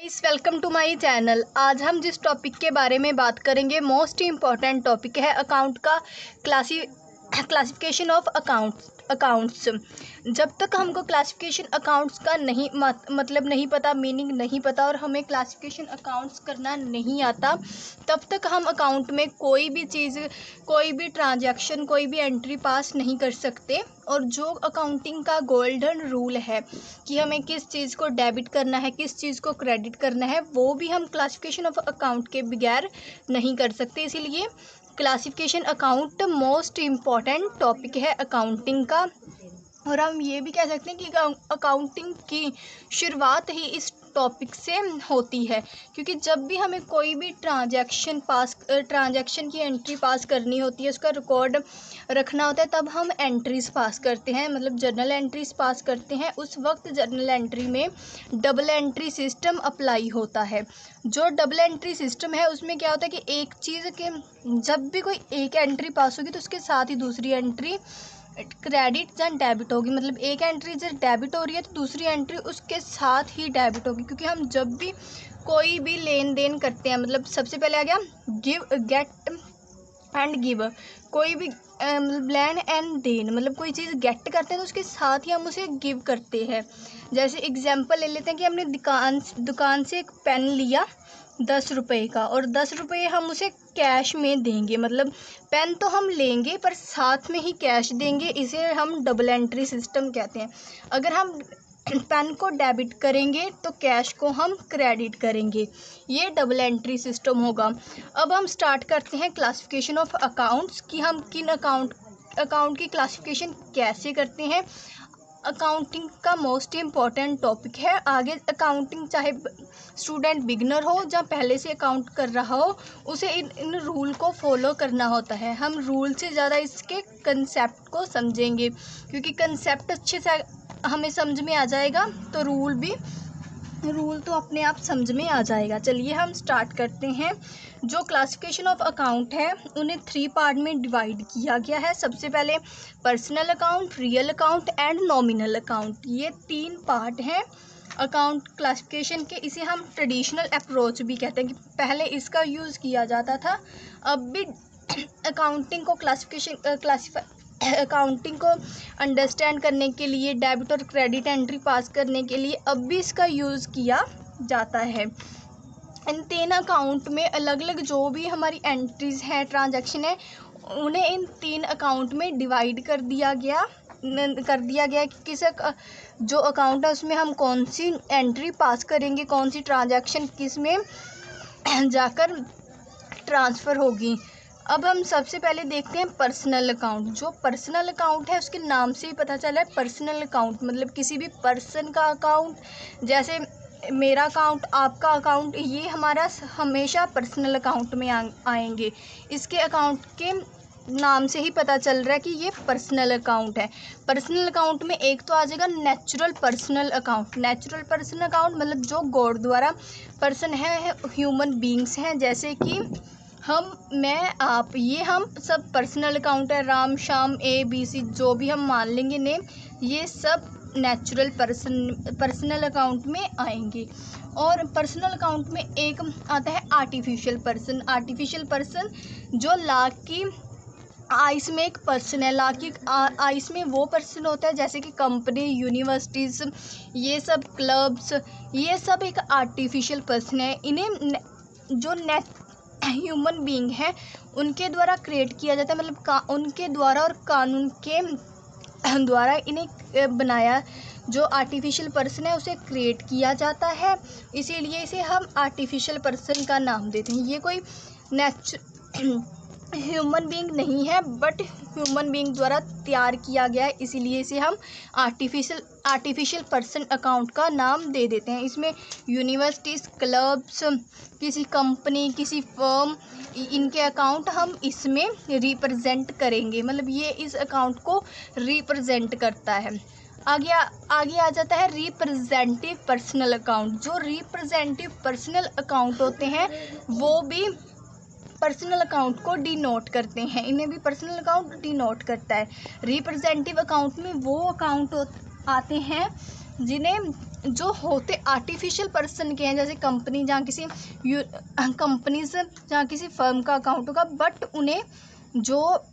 Guys, welcome to my channel. आज हम जिस टॉपिक के बारे में बात करेंगे मोस्ट इम्पॉर्टेंट टॉपिक है अकाउंट का क्लासिफिकेशन ऑफ अकाउंट्स। जब तक हमको क्लासिफिकेशन अकाउंट्स का नहीं मतलब नहीं पता, मीनिंग नहीं पता और हमें क्लासिफिकेशन अकाउंट्स करना नहीं आता, तब तक हम अकाउंट में कोई भी चीज़, कोई भी ट्रांजैक्शन, कोई भी एंट्री पास नहीं कर सकते। और जो अकाउंटिंग का गोल्डन रूल है कि हमें किस चीज़ को डेबिट करना है, किस चीज़ को क्रेडिट करना है, वो भी हम क्लासिफिकेशन ऑफ अकाउंट के बगैर नहीं कर सकते। इसीलिए classification account most important topic है अकाउंटिंग का। और हम ये भी कह सकते हैं कि अकाउंटिंग की शुरुआत ही इस टॉपिक से होती है, क्योंकि जब भी हमें कोई भी ट्रांजैक्शन की एंट्री पास करनी होती है, उसका रिकॉर्ड रखना होता है, तब हम एंट्रीज पास करते हैं, मतलब जर्नल एंट्रीज पास करते हैं। उस वक्त जर्नल एंट्री में डबल एंट्री सिस्टम अप्लाई होता है। जो डबल एंट्री सिस्टम है उसमें क्या होता है कि एक चीज़ के जब भी कोई एक एंट्री पास होगी तो उसके साथ ही दूसरी एंट्री क्रेडिट या डेबिट होगी। मतलब एक एंट्री जब डेबिट हो रही है तो दूसरी एंट्री उसके साथ ही डेबिट होगी, क्योंकि हम जब भी कोई भी लेन देन करते हैं, मतलब सबसे पहले आ गया गेट एंड गिव। कोई भी लैंड एंड देन, मतलब कोई चीज़ गेट करते हैं तो उसके साथ ही हम उसे गिव करते हैं। जैसे एग्जांपल ले लेते हैं कि हमने दुकान से एक पेन लिया 10 रुपये का, और 10 रुपये हम उसे कैश में देंगे। मतलब पेन तो हम लेंगे पर साथ में ही कैश देंगे, इसे हम डबल एंट्री सिस्टम कहते हैं। अगर हम पेन को डेबिट करेंगे तो कैश को हम क्रेडिट करेंगे, ये डबल एंट्री सिस्टम होगा। अब हम स्टार्ट करते हैं क्लासिफिकेशन ऑफ अकाउंट्स कि हम किन अकाउंट की क्लासिफिकेशन कैसे करते हैं। अकाउंटिंग का मोस्ट इम्पॉर्टेंट टॉपिक है। आगे अकाउंटिंग चाहे स्टूडेंट बिगनर हो या पहले से अकाउंट कर रहा हो, उसे इन रूल को फॉलो करना होता है। हम रूल से ज़्यादा इसके कंसेप्ट को समझेंगे, क्योंकि कंसेप्ट अच्छे से हमें समझ में आ जाएगा तो रूल तो अपने आप समझ में आ जाएगा। चलिए हम स्टार्ट करते हैं। जो क्लासिफिकेशन ऑफ अकाउंट है उन्हें 3 पार्ट में डिवाइड किया गया है। सबसे पहले personal account, real account and nominal account, ये 3 पार्ट हैं अकाउंट क्लासिफिकेशन के। इसे हम ट्रेडिशनल अप्रोच भी कहते हैं कि पहले इसका यूज़ किया जाता था। अब भी अकाउंटिंग को अकाउंटिंग को अंडरस्टैंड करने के लिए, डेबिट और क्रेडिट एंट्री पास करने के लिए अब भी इसका यूज़ किया जाता है। इन 3 अकाउंट में अलग अलग जो भी हमारी एंट्रीज हैं, ट्रांजैक्शन है, उन्हें इन 3 अकाउंट में डिवाइड कर दिया गया कि किस जो अकाउंट है उसमें हम कौन सी एंट्री पास करेंगे, कौन सी ट्रांजैक्शन किस में जाकर ट्रांसफ़र होगी। अब हम सबसे पहले देखते हैं पर्सनल अकाउंट। जो पर्सनल अकाउंट है उसके नाम से ही पता चला है पर्सनल अकाउंट मतलब किसी भी पर्सन का अकाउंट। जैसे मेरा अकाउंट, आपका अकाउंट, ये हमारा हमेशा पर्सनल अकाउंट में आएंगे। इसके अकाउंट के नाम से ही पता चल रहा है कि ये पर्सनल अकाउंट है। पर्सनल अकाउंट में एक तो आ जाएगा natural personal account. Natural personal account मतलब जो गॉड द्वारा पर्सन है, ह्यूमन बींग्स हैं, जैसे कि हम, मैं, आप, ये हम सब पर्सनल अकाउंट है। राम, श्याम, ABC जो भी हम मान लेंगे नेम, ये सब नेचुरल पर्सनल अकाउंट में आएंगे। और पर्सनल अकाउंट में एक आता है आर्टिफिशियल पर्सन। आर्टिफिशियल पर्सन जो लॉ की आइस में एक पर्सन है। लॉ की आइस में वो पर्सन होता है जैसे कि कंपनी, यूनिवर्सिटीज़, ये सब क्लब्स, ये सब एक आर्टिफिशियल पर्सन है। इन्हें जो ह्यूमन बीइंग है उनके द्वारा क्रिएट किया जाता है, मतलब उनके द्वारा और कानून के द्वारा इन्हें बनाया, जो आर्टिफिशियल पर्सन है उसे क्रिएट किया जाता है। इसीलिए इसे हम आर्टिफिशियल पर्सन का नाम देते हैं। ये कोई ह्यूमन बीइंग नहीं है, बट ह्यूमन बीइंग द्वारा तैयार किया गया है, इसीलिए इसे हम आर्टिफिशियल पर्सन अकाउंट का नाम दे देते हैं। इसमें यूनिवर्सिटीज़, क्लब्स, किसी कंपनी, किसी फर्म, इनके अकाउंट हम इसमें रिप्रेजेंट करेंगे, मतलब ये इस अकाउंट को रिप्रेजेंट करता है। आगे आ जाता है रिप्रेजेंटेटिव पर्सनल अकाउंट। जो रिप्रेजेंटेटिव पर्सनल अकाउंट होते हैं वो भी पर्सनल अकाउंट को डिनोट करते हैं, इन्हें भी पर्सनल अकाउंट डिनोट करता है। रिप्रेजेंटेटिव अकाउंट में वो अकाउंट आते हैं जिन्हें जो होते आर्टिफिशियल पर्सन के हैं, जैसे कंपनी जहाँ किसी कंपनीज जहाँ किसी फर्म का अकाउंट होगा, बट उन्हें जो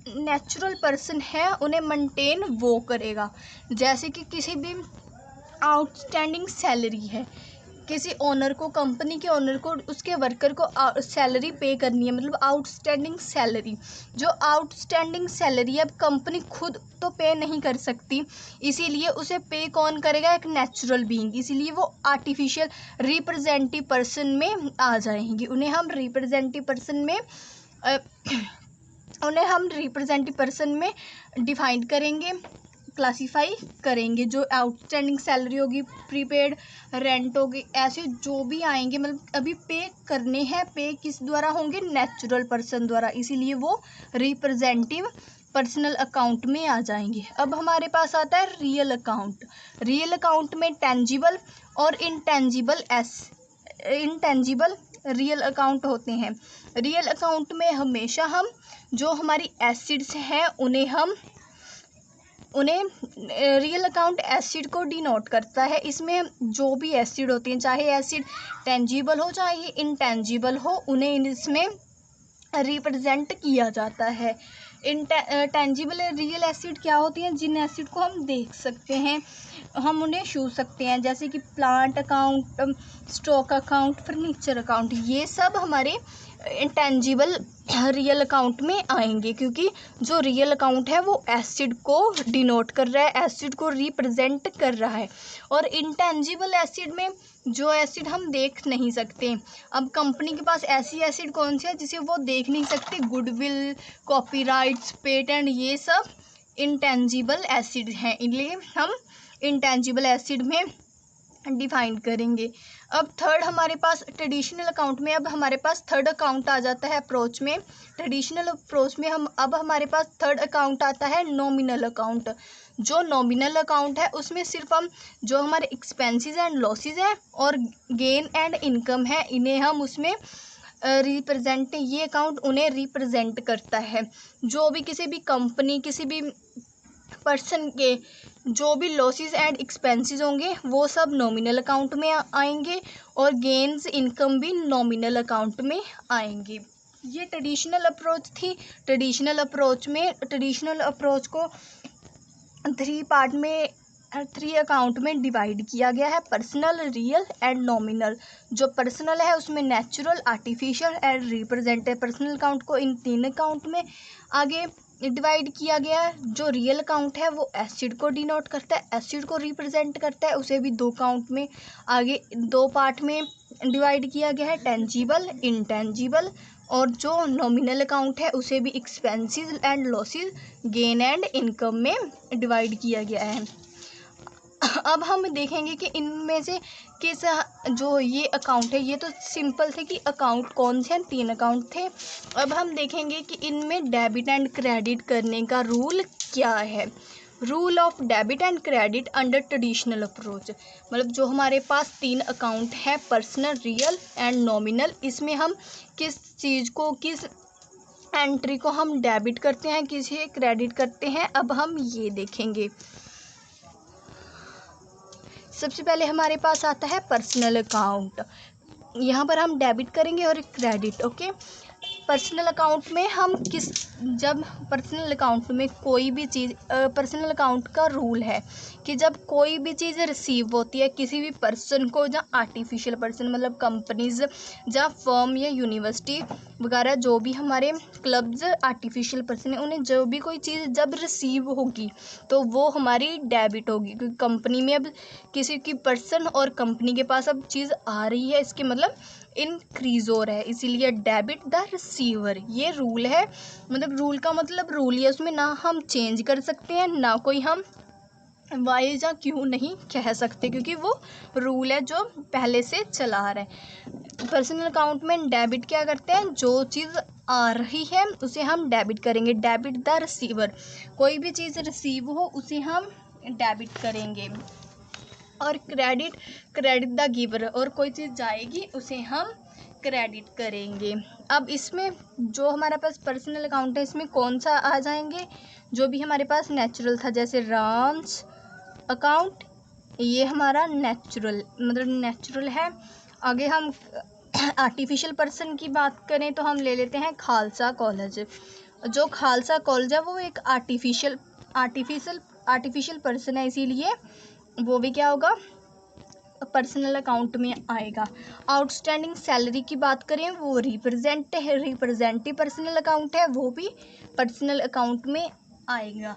नेचुरल पर्सन है उन्हें मेंटेन वो करेगा। जैसे कि किसी भी आउटस्टैंडिंग सैलरी है, किसी ओनर को, कंपनी के ओनर को उसके वर्कर को सैलरी पे करनी है, मतलब आउटस्टैंडिंग सैलरी। जो आउटस्टैंडिंग सैलरी अब कंपनी खुद तो पे नहीं कर सकती, इसीलिए उसे पे कौन करेगा? एक नेचुरल बीइंग। इसीलिए वो आर्टिफिशियल रिप्रेजेंटेटिव पर्सन में आ जाएंगी। उन्हें हम रिप्रेजेंटेटिव पर्सन में डिफाइन करेंगे, क्लासीफाई करेंगे। जो आउटस्टैंडिंग सैलरी होगी, प्रीपेड रेंट होगी, ऐसे जो भी आएंगे, मतलब अभी पे करने हैं, पे किस द्वारा होंगे? नेचुरल पर्सन द्वारा, इसीलिए वो रिप्रेजेंटेटिव पर्सनल अकाउंट में आ जाएंगे। अब हमारे पास आता है रियल अकाउंट। रियल अकाउंट में टेंजिबल और इनटेंजिबल रियल अकाउंट होते हैं। रियल अकाउंट में हमेशा हम जो हमारी एसिड्स हैं उन्हें रियल अकाउंट एसिड को डिनोट करता है। इसमें जो भी एसिड होती हैं, चाहे एसिड टेंजिबल हो चाहे इनटेंजिबल हो, उन्हें इसमें रिप्रेजेंट किया जाता है। टेंजिबल रियल एसिड क्या होती हैं? जिन एसिड को हम देख सकते हैं, हम उन्हें छू सकते हैं, जैसे कि plant account, stock account, furniture account, ये सब हमारे इंटेंजिबल रियल अकाउंट में आएंगे, क्योंकि जो रियल अकाउंट है वो एसिड को डिनोट कर रहा है, एसिड को रिप्रेजेंट कर रहा है। और इंटेंजिबल एसिड में जो एसिड हम देख नहीं सकते, अब कंपनी के पास ऐसी एसिड कौन सी है जिसे वो देख नहीं सकते? गुडविल, कॉपीराइट्स, पेटेंट, ये सब इंटेंजिबल एसिड हैं, इसलिए हम इंटेंजिबल एसिड में डिफाइन करेंगे। अब थर्ड हमारे पास ट्रेडिशनल अकाउंट में, अब हमारे पास थर्ड अकाउंट आ जाता है अप्रोच में। ट्रेडिशनल अप्रोच में अब हमारे पास थर्ड अकाउंट आता है नॉमिनल अकाउंट। जो नॉमिनल अकाउंट है उसमें सिर्फ हम जो हमारे एक्सपेंसेस एंड लॉसेस हैं और गेन एंड इनकम है, इन्हें हम उसमें रिप्रेजेंट, ये अकाउंट उन्हें रिप्रेजेंट करता है। जो भी किसी भी कंपनी, किसी भी पर्सन के जो भी लॉसेस एंड एक्सपेंसेस होंगे वो सब नॉमिनल अकाउंट में आएंगे, और गेन्स, इनकम भी नॉमिनल अकाउंट में आएंगे। ये ट्रेडिशनल अप्रोच थी। ट्रेडिशनल अप्रोच को थ्री अकाउंट में डिवाइड किया गया है: पर्सनल, रियल एंड नॉमिनल। जो पर्सनल है उसमें natural, artificial and representative. Personal account को इन 3 अकाउंट में आगे डिवाइड किया गया है। जो रियल अकाउंट है वो एसिड को डिनोट करता है, एसिड को रिप्रेजेंट करता है, उसे भी 2 अकाउंट में आगे 2 पार्ट में डिवाइड किया गया है: टेंजिबल, इनटेंजिबल। और जो नॉमिनल अकाउंट है उसे भी expenses and losses, gain and income में डिवाइड किया गया है। अब हम देखेंगे कि इनमें से किस जो ये अकाउंट है, ये तो सिंपल थे कि अकाउंट कौन से हैं, 3 अकाउंट थे। अब हम देखेंगे कि इनमें डेबिट एंड क्रेडिट करने का रूल क्या है। Rule of debit and credit under traditional approach, मतलब जो हमारे पास 3 अकाउंट है, पर्सनल, रियल एंड नॉमिनल, इसमें हम किस चीज़ को, किस एंट्री को हम डेबिट करते हैं, किसे क्रेडिट करते हैं, अब हम ये देखेंगे। सबसे पहले हमारे पास आता है पर्सनल अकाउंट। यहाँ पर हम डेबिट करेंगे और क्रेडिट। ओके, पर्सनल अकाउंट में हम जब पर्सनल अकाउंट में कोई भी चीज़, पर्सनल अकाउंट का रूल है कि जब कोई भी चीज़ रिसीव होती है किसी भी पर्सन को, जहाँ आर्टिफिशियल पर्सन मतलब कंपनीज, जहाँ फर्म या यूनिवर्सिटी वगैरह, जो भी हमारे क्लब्स आर्टिफिशियल पर्सन है, उन्हें जो भी कोई चीज़ जब रिसीव होगी तो वो हमारी डेबिट होगी, क्योंकि कंपनी में अब किसी की पर्सन और कंपनी के पास अब चीज़ आ रही है, इसके मतलब इंक्रीज हो रहा है, इसीलिए डेबिट द रिसीवर। ये रूल है, मतलब रूल का मतलब रूल ही है, उसमें ना हम चेंज कर सकते हैं, ना कोई हम वाई या क्यों नहीं कह सकते, क्योंकि वो रूल है जो पहले से चला आ रहा है। पर्सनल अकाउंट में डेबिट क्या करते हैं, जो चीज़ आ रही है उसे हम डेबिट करेंगे, डेबिट द रिसीवर। कोई भी चीज़ रिसीव हो उसे हम डेबिट करेंगे। और क्रेडिट द गिवर, और कोई चीज़ जाएगी उसे हम क्रेडिट करेंगे। अब इसमें जो हमारे पास पर्सनल अकाउंट है इसमें कौन सा आ जाएंगे, जो भी हमारे पास नेचुरल था, जैसे राम्स अकाउंट, ये हमारा नेचुरल है। आगे हम आर्टिफिशियल पर्सन की बात करें तो हम ले लेते हैं खालसा कॉलेज। जो खालसा कॉलेज है वो एक आर्टिफिशियल पर्सन है, इसीलिए वो भी क्या होगा, पर्सनल अकाउंट में आएगा। आउटस्टैंडिंग सैलरी की बात करें वो रिप्रेजेंटेटिव पर्सनल अकाउंट है, वो भी पर्सनल अकाउंट में आएगा।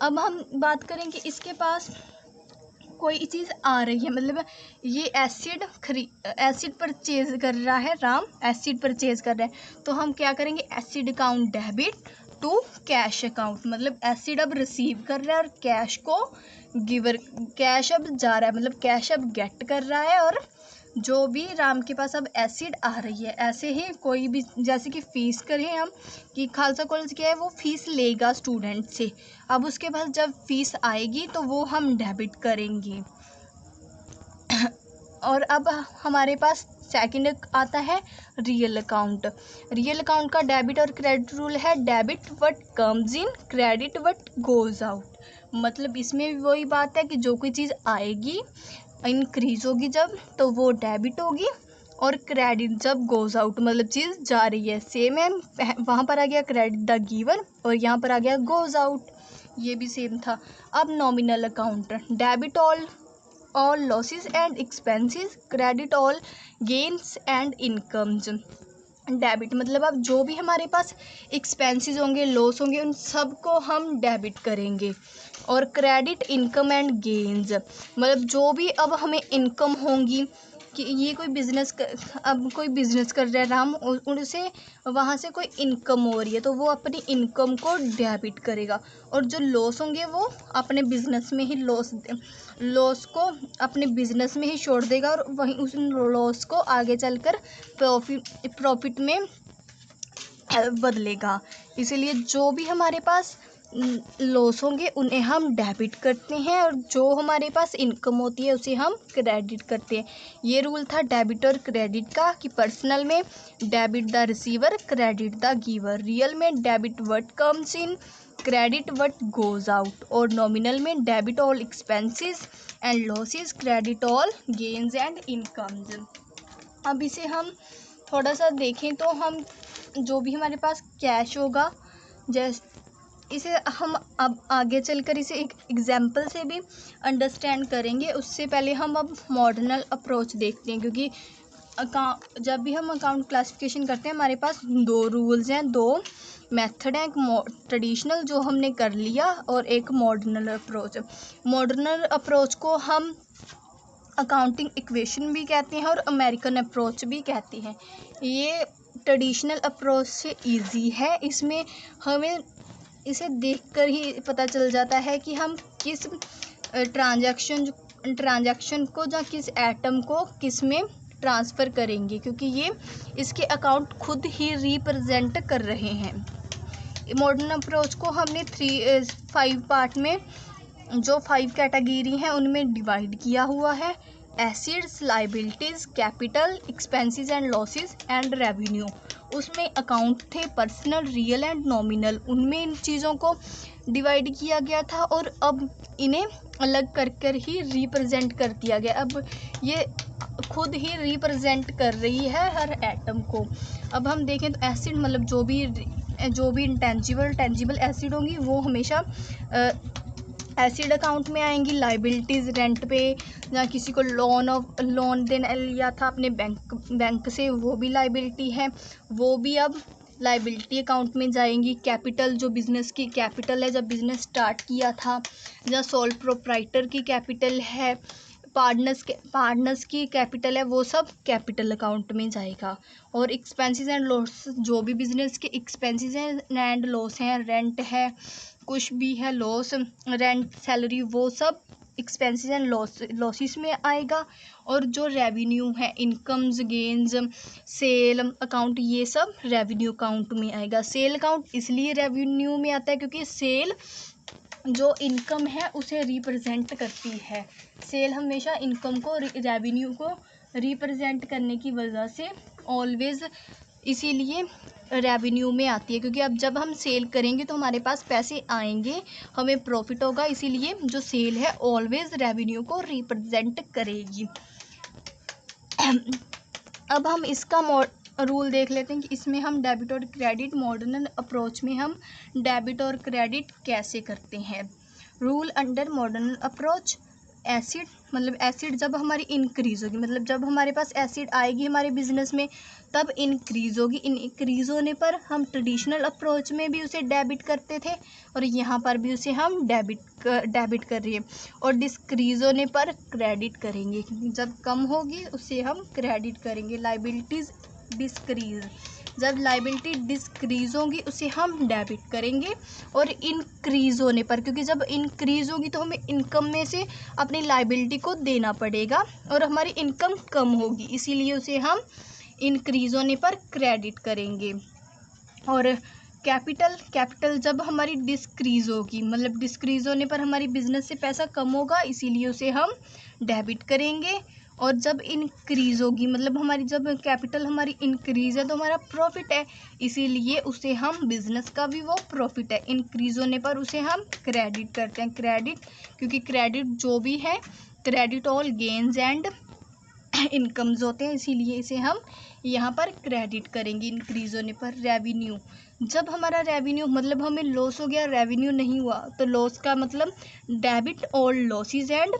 अब हम बात करें कि इसके पास कोई चीज़ आ रही है, मतलब ये एसिड परचेज कर रहा है, राम एसिड परचेज कर रहा है, तो हम क्या करेंगे, acid account debit to cash account, मतलब एसिड अब रिसीव कर रहा है और कैश अब जा रहा है, मतलब कैश अब गेट कर रहा है, और जो भी राम के पास अब एसिड आ रही है। ऐसे ही कोई भी, जैसे कि फ़ीस करें हम कि खालसा कॉलेज क्या है, वो फ़ीस लेगा स्टूडेंट से, अब उसके पास जब फ़ीस आएगी तो वो हम डेबिट करेंगे। और अब हमारे पास सेकंड आता है रियल अकाउंट। रियल अकाउंट का डेबिट और क्रेडिट रूल है, debit what comes in, credit what goes out. मतलब इसमें भी वही बात है कि जो कोई चीज़ आएगी, इंक्रीज होगी जब, तो वो डेबिट होगी, और क्रेडिट जब गोज़ आउट, मतलब चीज़ जा रही है। सेम है, वहाँ पर आ गया क्रेडिट द गिवर और यहाँ पर आ गया गोज़ आउट, ये भी सेम था। अब nominal account, debit all losses and expenses, credit all gains and incomes. Debit मतलब अब जो भी हमारे पास एक्सपेंसेस होंगे, लॉस होंगे, उन सब को हम डेबिट करेंगे। और क्रेडिट इनकम एंड गेन्स, मतलब जो भी अब हमें इनकम होंगी, कि ये कोई अब कोई बिज़नेस कर रहा है राम, उनसे वहाँ से कोई इनकम हो रही है, तो वो अपनी इनकम को डेबिट करेगा। और जो लॉस होंगे वो अपने बिजनेस में ही लॉस को अपने बिजनेस में ही छोड़ देगा, और वहीं उस लॉस को आगे चलकर प्रॉफिट में बदलेगा। इसीलिए जो भी हमारे पास लॉस होंगे उन्हें हम डेबिट करते हैं, और जो हमारे पास इनकम होती है उसे हम क्रेडिट करते हैं। ये रूल था डेबिट और क्रेडिट का, कि पर्सनल में debit the receiver, credit the giver. Real में debit what comes in, credit what goes out. और नॉमिनल में debit all expenses and losses, credit all gains and incomes. अब इसे हम थोड़ा सा देखें तो हम जो भी हमारे पास कैश होगा, जैसे इसे हम अब आगे चलकर इसे एक एग्जाम्पल से भी अंडरस्टैंड करेंगे। उससे पहले हम अब मॉडर्नल अप्रोच देखते हैं, क्योंकि जब भी हम अकाउंट क्लासिफिकेशन करते हैं हमारे पास दो रूल्स हैं, दो मेथड हैं, एक ट्रेडिशनल जो हमने कर लिया और एक मॉडर्नल अप्रोच। मॉडर्नल अप्रोच को हम अकाउंटिंग इक्वेशन भी कहते हैं और अमेरिकन अप्रोच भी कहते हैं। ये ट्रेडिशनल अप्रोच से इजी है, इसमें हमें इसे देखकर ही पता चल जाता है कि हम किस ट्रांजैक्शन को या किस आइटम को किस में ट्रांसफ़र करेंगे, क्योंकि ये इसके अकाउंट खुद ही रिप्रेजेंट कर रहे हैं। मॉडर्न अप्रोच को हमने 5 पार्ट में, जो 5 कैटेगरी हैं उनमें डिवाइड किया हुआ है, acids, liabilities, capital, expenses and losses and revenue. उसमें अकाउंट थे पर्सनल, रियल एंड नॉमिनल, उनमें इन चीज़ों को डिवाइड किया गया था, और अब इन्हें अलग कर ही रिप्रेजेंट कर दिया गया। अब ये खुद ही रिप्रेजेंट कर रही है हर एटम को। अब हम देखें तो एसिड मतलब जो भी टेंजिबल एसिड होंगी वो हमेशा एसिड अकाउंट में आएंगी। लाइबिलिटीज़, रेंट पे या किसी को लोन देना लिया था अपने बैंक से, वो भी लाइबिलिटी है, वो भी अब लाइबिलिटी अकाउंट में जाएंगी। कैपिटल, जो बिज़नेस की कैपिटल है जब बिज़नेस स्टार्ट किया था, या सोल प्रोप्राइटर की कैपिटल है, पार्टनर्स की कैपिटल है, वो सब कैपिटल अकाउंट में जाएगा। और एक्सपेंसेस एंड लॉस, जो भी बिज़नेस के एक्सपेंसेस हैं एंड लॉस हैं, रेंट है, कुछ भी है लॉस, रेंट, सैलरी, वो सब एक्सपेंसेस एंड लॉसेस में आएगा। और जो रेवेन्यू है, इनकम्स, गेन्स, सेल अकाउंट, ये सब रेवेन्यू अकाउंट में आएगा। सेल अकाउंट इसलिए रेवेन्यू में आता है क्योंकि सेल जो इनकम है उसे रिप्रेजेंट करती है। सेल हमेशा इनकम को, रेवेन्यू को रिप्रेजेंट करने की वजह से ऑलवेज इसीलिए रेवेन्यू में आती है, क्योंकि अब जब हम सेल करेंगे तो हमारे पास पैसे आएंगे, हमें प्रॉफिट होगा, इसीलिए जो सेल है ऑलवेज रेवेन्यू को रिप्रेजेंट करेगी। अब हम इसका रूल देख लेते हैं कि इसमें हम डेबिट और क्रेडिट मॉडर्न अप्रोच में हम डेबिट और क्रेडिट कैसे करते हैं। Rule under modern approach, acid मतलब एसिड जब हमारी इंक्रीज़ होगी, मतलब जब हमारे पास एसिड आएगी हमारे बिजनेस में तब इंक्रीज़ होगी। इंक्रीज़ होने पर हम ट्रेडिशनल अप्रोच में भी उसे डेबिट करते थे और यहाँ पर भी उसे हम डेबिट कर रही है, और डिस्क्रीज़ होने पर क्रेडिट करेंगे। जब कम होगी उसे हम क्रेडिट करेंगे। लाइबिलिटीज़ डिस्क्रीज़, जब लाइबिलिटी डिस्क्रीज़ होगी उसे हम डेबिट करेंगे। और इंक्रीज़ होने पर, क्योंकि जब इंक्रीज़ होगी तो हमें इनकम में से अपनी लाइबिलिटी को देना पड़ेगा और हमारी इनकम कम होगी, इसीलिए उसे हम इंक्रीज़ होने पर क्रेडिट करेंगे। और कैपिटल जब हमारी डिस्क्रीज़ होगी, मतलब डिस्क्रीज़ होने पर हमारी बिजनेस से पैसा कम होगा, इसीलिए उसे हम डेबिट करेंगे। और जब इंक्रीज़ होगी, मतलब हमारी जब कैपिटल हमारी इंक्रीज़ है तो हमारा प्रॉफिट है, इसीलिए उसे हम बिजनेस का भी वो प्रॉफिट है, इंक्रीज़ होने पर उसे हम क्रेडिट करते हैं। क्रेडिट, क्योंकि क्रेडिट जो भी है, credit all gains and incomes होते हैं, इसीलिए इसे हम यहाँ पर क्रेडिट करेंगे इंक्रीज़ होने पर। रेवेन्यू, जब हमारा रेवेन्यू मतलब हमें लॉस हो गया, रेवेन्यू नहीं हुआ, तो लॉस का मतलब debit all losses and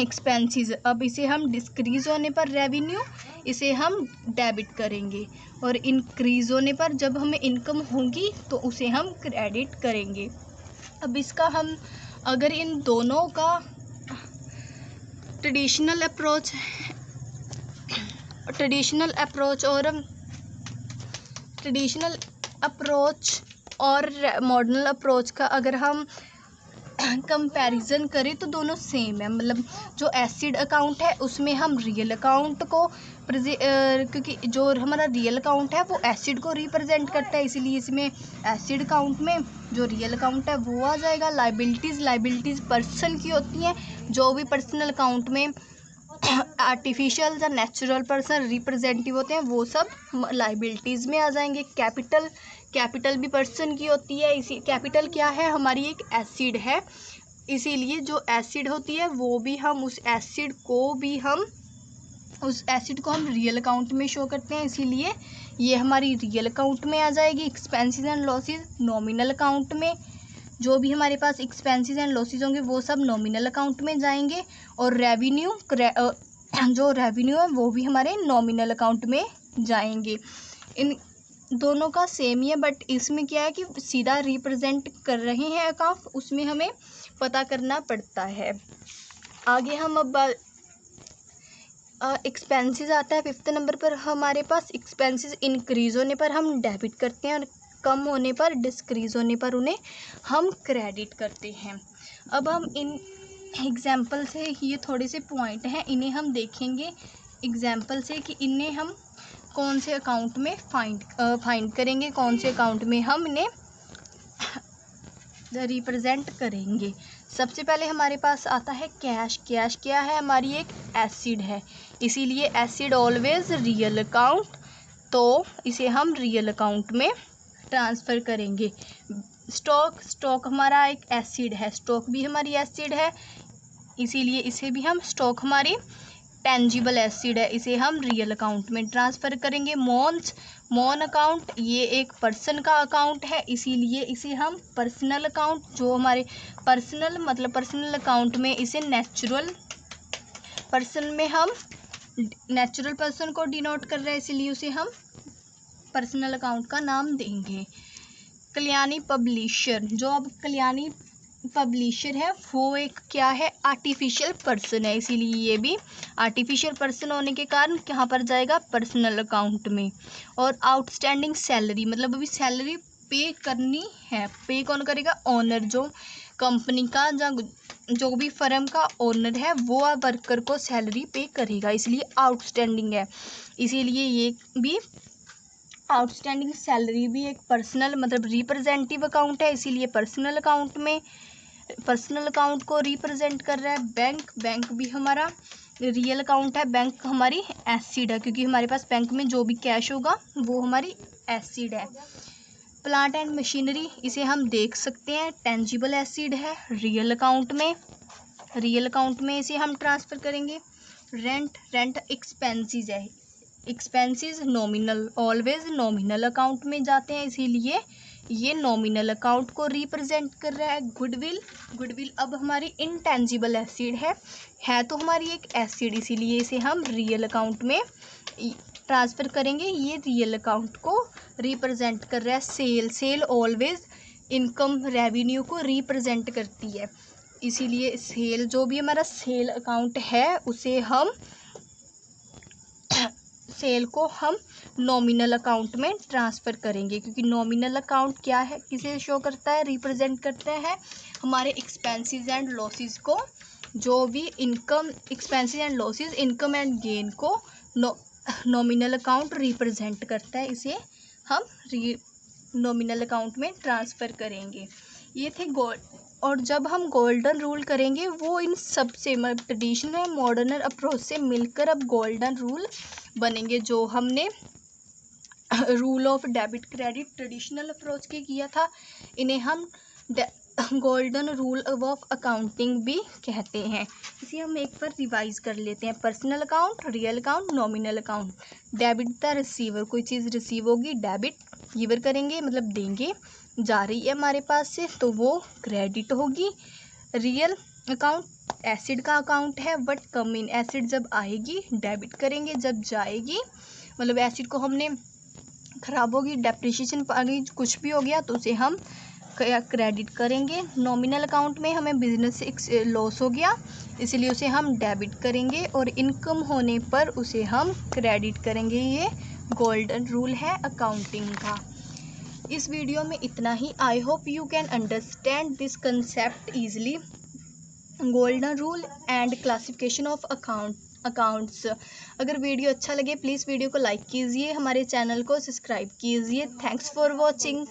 expenses. अब इसे हम डिस्क्रीज़ होने पर रेवेन्यू, इसे हम डेबिट करेंगे। और इंक्रीज़ होने पर जब हमें इनकम होगी तो उसे हम क्रेडिट करेंगे। अब इसका हम अगर इन दोनों का ट्रेडिशनल अप्रोच और मॉडर्न अप्रोच का अगर हम कंपैरिजन करें तो दोनों सेम है। मतलब जो एसिड अकाउंट है उसमें हम रियल अकाउंट को क्योंकि जो हमारा रियल अकाउंट है वो एसिड को रिप्रेजेंट करता है, इसीलिए इसमें एसिड अकाउंट में जो रियल अकाउंट है वो आ जाएगा। लाइबिलिटीज़ पर्सन की होती हैं, जो भी पर्सनल अकाउंट में आर्टिफिशियल या नेचुरल पर्सन रिप्रेजेंटेटिव होते हैं वो सब लाइबिलिटीज़ में आ जाएंगे। कैपिटल भी पर्सन की होती है, इसी कैपिटल क्या है, हमारी एक एसिड है, इसीलिए जो एसिड होती है वो भी हम उस एसिड को हम रियल अकाउंट में शो करते हैं, इसीलिए ये हमारी रियल अकाउंट में आ जाएगी। Expenses and losses nominal account में, जो भी हमारे पास एक्सपेंसेस एंड लॉसेस होंगे वो सब नॉमिनल अकाउंट में जाएंगे। और जो रेवेन्यू है वो भी हमारे नॉमिनल अकाउंट में जाएंगे। इन दोनों का सेम ही है, बट इसमें क्या है कि सीधा रिप्रेजेंट कर रहे हैं अकाउंट, उसमें हमें पता करना पड़ता है। आगे हम अब एक्सपेंसेस आता है 5th नंबर पर हमारे पास। एक्सपेंसेस इंक्रीज़ होने पर हम डेबिट करते हैं और कम होने पर डिस्क्रीज़ होने पर उन्हें हम क्रेडिट करते हैं। अब हम इन एग्जाम्पल से, ये थोड़े से पॉइंट हैं, इन्हें हम देखेंगे एग्जाम्पल से कि इन्हें हम कौन से अकाउंट में फाइंड करेंगे, कौन से अकाउंट में हम इन्हें रिप्रेजेंट करेंगे। सबसे पहले हमारे पास आता है कैश। कैश क्या है, हमारी एक एसिड है, इसीलिए एसिड ऑलवेज रियल अकाउंट, तो इसे हम रियल अकाउंट में ट्रांसफ़र करेंगे। स्टॉक हमारा एक एसिड है, स्टॉक भी हमारी एसिड है, इसीलिए इसे भी हम स्टॉक हमारी टेंजिबल एसिड है, इसे हम रियल अकाउंट में ट्रांसफ़र करेंगे। मॉन अकाउंट ये एक पर्सन का अकाउंट है, इसीलिए इसे हम पर्सनल अकाउंट, जो हमारे पर्सनल अकाउंट में इसे नेचुरल पर्सन को डिनोट कर रहे हैं, इसीलिए उसे हम पर्सनल अकाउंट का नाम देंगे। कल्याणी पब्लिशर, जो अब कल्याणी पब्लिशर है वो एक क्या है, आर्टिफिशियल पर्सन है, इसीलिए ये भी आर्टिफिशियल पर्सन होने के कारण कहाँ पर जाएगा, पर्सनल अकाउंट में। और आउटस्टैंडिंग सैलरी, मतलब अभी सैलरी पे करनी है, पे कौन करेगा, ओनर, जो कंपनी का जो भी फर्म का ओनर है वो वर्कर को सैलरी पे करेगा, इसलिए आउटस्टैंडिंग है, इसीलिए ये भी आउटस्टैंडिंग सैलरी भी एक पर्सनल मतलब रिप्रेजेंटेटिव अकाउंट है, इसीलिए पर्सनल अकाउंट को रिप्रेजेंट कर रहा है। बैंक भी हमारा रियल अकाउंट है, बैंक हमारी एसिड है, क्योंकि हमारे पास बैंक में जो भी कैश होगा वो हमारी एसिड है। प्लांट एंड मशीनरी, इसे हम देख सकते हैं, टेंजिबल एसिड है रियल अकाउंट में इसे हम ट्रांसफ़र करेंगे। रेंट एक्सपेंसेस है, expenses nominal, always nominal account में जाते हैं, इसीलिए ये नॉमिनल अकाउंट को रिप्रेजेंट कर रहा है। गुडविल अब हमारी इंटेंजिबल एसिड है तो हमारी एक एसिड, इसीलिए इसे हम रियल अकाउंट में ट्रांसफ़र करेंगे। ये रियल अकाउंट को रिप्रेजेंट कर रहा है। सेल ऑलवेज इनकम रेवेन्यू को रिप्रेजेंट करती है, इसीलिए सेल जो भी हमारा सेल अकाउंट है उसे हम सेल को हम नॉमिनल अकाउंट में ट्रांसफ़र करेंगे, क्योंकि नॉमिनल अकाउंट क्या है, किसे शो करता है, रिप्रेजेंट करते हैं हमारे एक्सपेंसेस एंड लॉसेस को। जो भी income, expenses and losses, income and gain को नॉमिनल अकाउंट रिप्रेजेंट करता है, इसे हम नॉमिनल अकाउंट में ट्रांसफ़र करेंगे। ये थे और जब हम गोल्डन रूल करेंगे वो इन सब से ट्रेडिशनल मॉडर्न अप्रोच से मिलकर अब गोल्डन रूल बनेंगे। जो हमने rule of debit credit traditional approach के किया था, इन्हें हम गोल्डन रूल ऑफ अकाउंटिंग भी कहते हैं। इसे हम एक बार रिवाइज कर लेते हैं। Personal account, real account, nominal account. Debit the receiver, कोई चीज़ रिसीव होगी, डेबिट गिवर करेंगे मतलब देंगे, जा रही है हमारे पास से तो वो क्रेडिट होगी। रियल अकाउंट एसिड का अकाउंट है, बट कम इन, एसिड जब आएगी डेबिट करेंगे, जब जाएगी मतलब एसिड को हमने ख़राब होगी, डेप्रिसिएशन पानी कुछ भी हो गया तो उसे हम क्रेडिट करेंगे। नॉमिनल अकाउंट में हमें बिजनेस से लॉस हो गया, इसलिए उसे हम डेबिट करेंगे, और इनकम होने पर उसे हम क्रेडिट करेंगे। ये गोल्डन रूल है अकाउंटिंग का। इस वीडियो में इतना ही। I hope you can understand this concept easily. Golden rule and classification of accounts. अगर वीडियो अच्छा लगे प्लीज़ वीडियो को लाइक कीजिए, हमारे चैनल को सब्सक्राइब कीजिए। Thanks for watching.